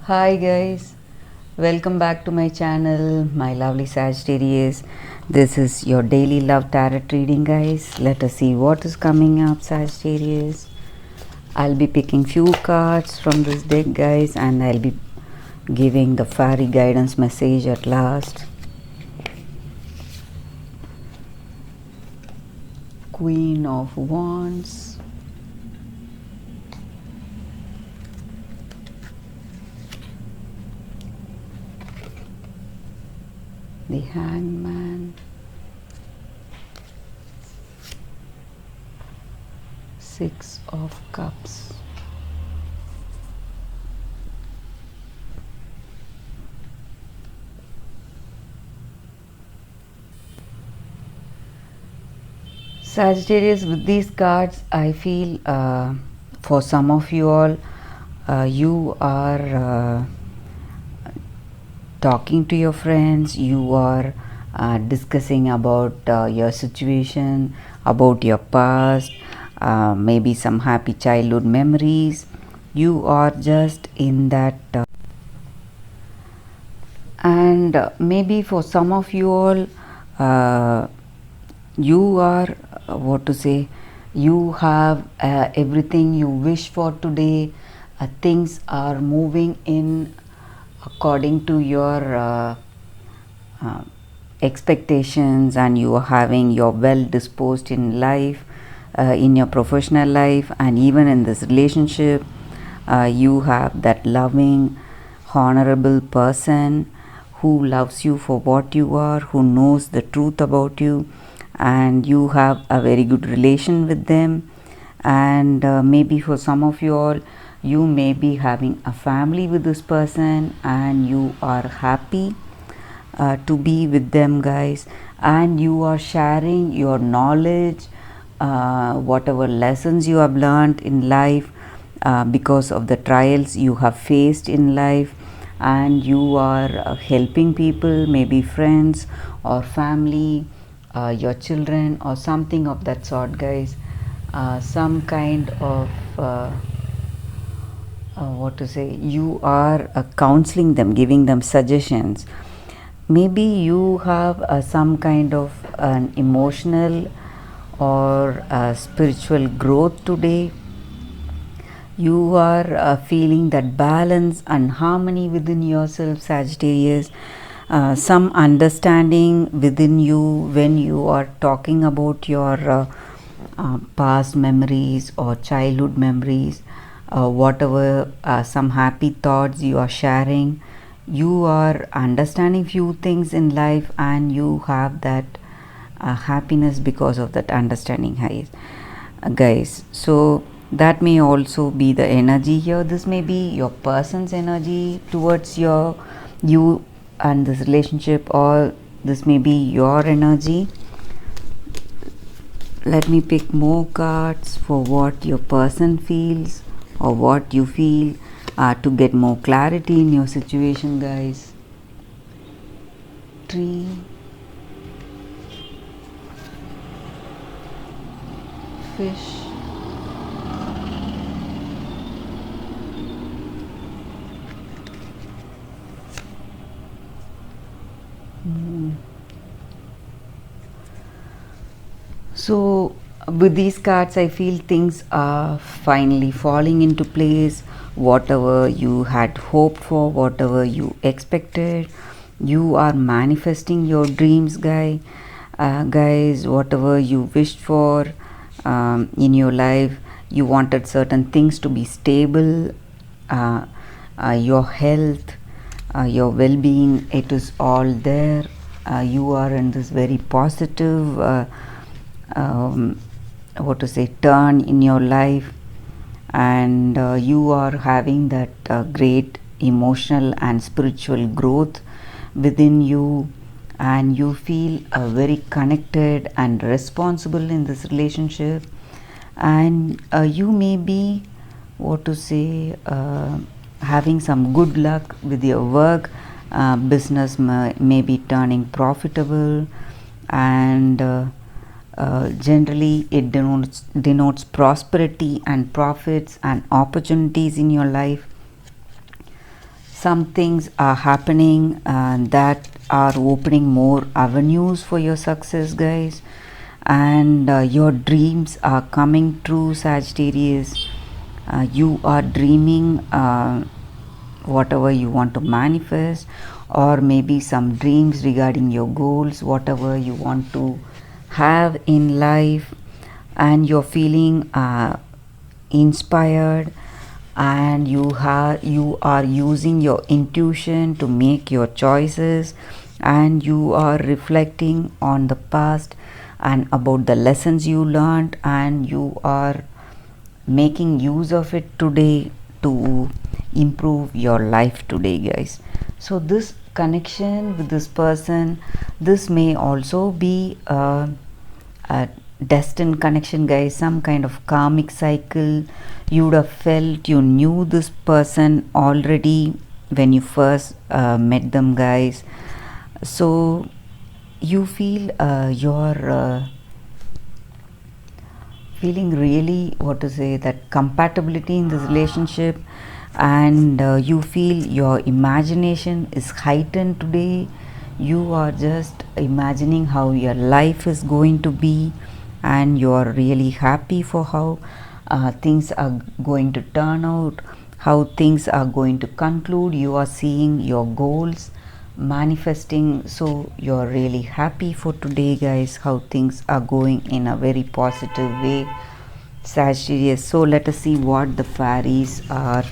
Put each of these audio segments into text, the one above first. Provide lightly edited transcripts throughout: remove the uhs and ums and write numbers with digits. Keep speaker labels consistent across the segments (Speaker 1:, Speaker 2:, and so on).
Speaker 1: Hi guys, welcome back to my channel, my lovely Sagittarius. This is your daily love tarot reading, guys. Let us see what is coming up, Sagittarius. I'll be picking few cards from this deck, guys, and I'll be giving the fairy guidance message at last. Queen of Wands. The Hangman. Six of Cups. Sagittarius, with these cards, I feel for some of you all, you are talking to your friends, you are discussing about your situation, about your past, maybe some happy childhood memories. You are just in that, and maybe for some of you all, you are what to say, you have everything you wish for today. Things are moving in according to your expectations, and you are having your well disposed in life, in your professional life, and even in this relationship. You have that loving, honorable person who loves you for what you are, who knows the truth about you, and you have a very good relation with them. And maybe for some of you all, you may be having a family with this person and you are happy to be with them, guys, and you are sharing your knowledge, whatever lessons you have learned in life, because of the trials you have faced in life, and you are helping people, maybe friends or family, your children or something of that sort, guys. Some kind of what to say, you are counseling them, giving them suggestions. Maybe you have some kind of an emotional or spiritual growth today. You are feeling that balance and harmony within yourself, Sagittarius. Some understanding within you when you are talking about your past memories or childhood memories, whatever some happy thoughts you are sharing. You are understanding few things in life, and you have that happiness because of that understanding, guys. So that may also be the energy here. This may be your person's energy towards you and this relationship, or this may be your energy. Let me pick more cards for what your person feels or what you feel, to get more clarity in your situation, guys. Tree, fish, moon. So with these cards, I feel things are finally falling into place. Whatever you had hoped for, whatever you expected, you are manifesting your dreams, guys. Whatever you wished for in your life, you wanted certain things to be stable, uh, your health, your well-being, it is all there. You are in this very positive what to say, turn in your life, and you are having that great emotional and spiritual growth within you, and you feel very connected and responsible in this relationship. And you may be, what to say, having some good luck with your work. Business may be turning profitable, and generally it denotes prosperity and profits and opportunities in your life. some things are happening that are opening more avenues for your success, guys, and your dreams are coming true, Sagittarius. You are dreaming whatever you want to manifest, or maybe some dreams regarding your goals, whatever you want to have in life, and you're feeling inspired, and you are using your intuition to make your choices, and you are reflecting on the past and about the lessons you learned, and you are making use of it today to improve your life today, guys. So this connection with this person, this may also be a destined connection, guys, some kind of karmic cycle. You would have felt you knew this person already when you first met them, guys. So you feel you're feeling really, what to say, that compatibility in this relationship, and you feel your imagination is heightened today. You are just imagining how your life is going to be, and you are really happy for how things are going to turn out, how things are going to conclude. You are seeing your goals manifesting, so you're really happy for today, guys, how things are going in a very positive way, Sagittarius. So let us see what the fairies are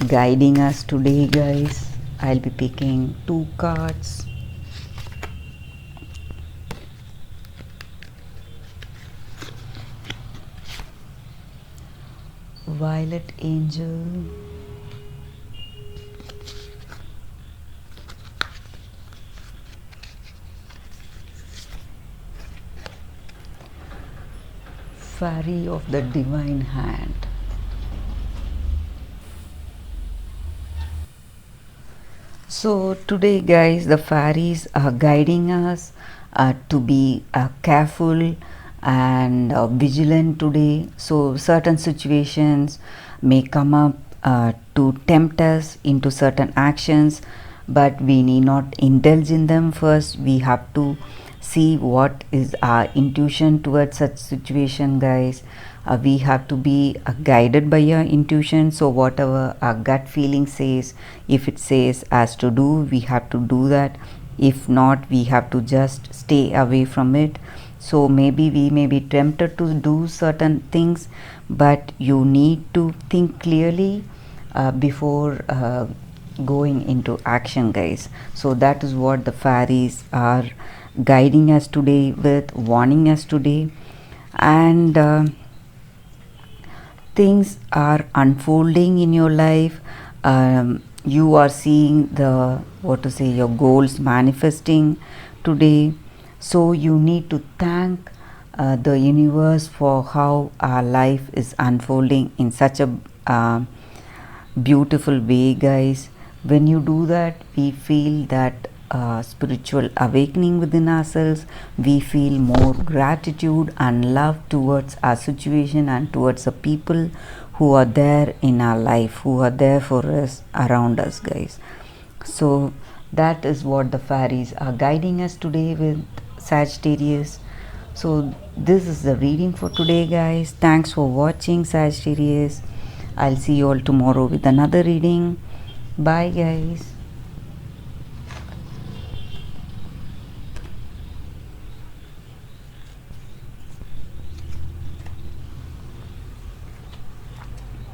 Speaker 1: guiding us today, guys. I'll be picking 2 cards. Violet Angel, Fairy of the Divine Hand. So today, guys, the fairies are guiding us to be careful and vigilant today. So certain situations may come up to tempt us into certain actions, but we need not indulge in them. First we have to see what is our intuition towards such situation, guys. We have to be guided by our intuition. So whatever our gut feeling says, if it says as to do, we have to do that. If not, we have to just stay away from it. So maybe we may be tempted to do certain things, but you need to think clearly before going into action, guys. So that is what the fairies are guiding us today with, warning us today. And things are unfolding in your life. You are seeing the, what to say, your goals manifesting today. So you need to thank the universe for how our life is unfolding in such a beautiful way, guys. When you do that, we feel that spiritual awakening within ourselves. We feel more gratitude and love towards our situation and towards the people who are there in our life, who are there for us, around us, guys. So that is what the fairies are guiding us today with, Sagittarius. So this is the reading for today, guys. Thanks for watching, Sagittarius. I'll see you all tomorrow with another reading. Bye, guys.